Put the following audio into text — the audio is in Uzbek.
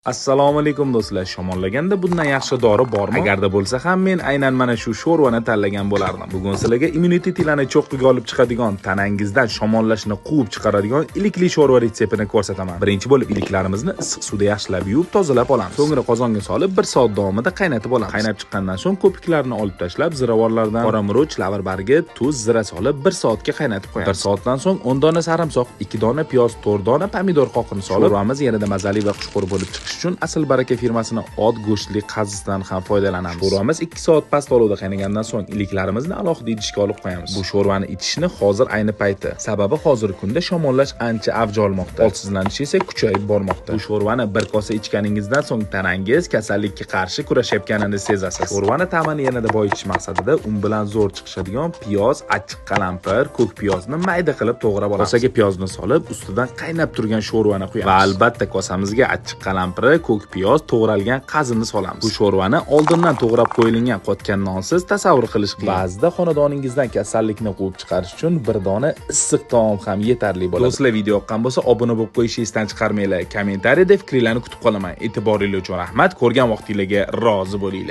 Assalomu alaykum do'stlar. Shamollaganda bundan yaxshi dori bormi? Agarda bo'lsa ham men aynan mana shu sho'rvani tanlagan bo'lardim. Bugun sizlarga immunitetlarni cho'qqiga olib chiqadigan, tanangizdan shamollashni quvib chiqaradigan ilikli sho'rva retseptini ko'rsataman. Birinchi bo'lib iliklarimizni issiq suvda yaxshilab yuvib, tozalab olamiz. So'ngra qozonga solib 1 soat davomida qaynatib olamiz. Qaynab chiqqandan so'ng ko'piklarni olib tashlab, ziravorlardan qora murch, lavrbargi, tuz, zira solib 1 soatga qaynatib qo'yamiz. 1 soatdan so'ng 10 dona sarimsoq, 2 dona piyoz, 4 dona pomidor qoqini solib, sho'rvamiz yanada mazali va xushxo'r bo'lib chiqishi uchun Asl Baraka firmasini ot go'shtli qazisidan ham foydalanamiz. Sho'rvamiz 2 soat past olovda qaynagandan so'ng iliklarimizni alohida idishga olib qo'yamiz. Bu sho'rvani ichishni hozir ayni payti. Sababi hozirgi kunda shamollash ancha avj olmoqda. Holsizlanish esa kuchayib bormoqda. Bu sho'rvani bir kosa ichganingizdan so'ng tanangiz kasallikka qarshi kurashayotganini sezasiz. Sho'rvani ta'mini yanada boyitish maqsadida un bilan zo'r chiqishadigan piyoz, achchiq qalampir, ko'k piyozni mayda qilib to'g'rab olamiz. Kosaga piyozni solib, ustidan qaynab turgan sho'rvani quyamiz. Va albatta kosamizga achchiq qalampir, ko'k piyoz, to'g'ralgan qazini solamiz. Bu sho'rvani oldindan to'g'rab qo'yilgan qotgan nonsiz tasavvur qilish qiyin. Ba'zida xonadoningizdan kasallikni quvib chiqarish uchun bir dona issiq taom ham yetarli bo'ladi. Do'stlar, video yoqqan bo'lsa obuna bo'lib qo'yishingizni esdan chiqarmanglar. Kommentariyada fikrlarni kutib qolaman. E'tiboringiz uchun rahmat. Ko'rgan vaqtingizga rozi bo'linglar.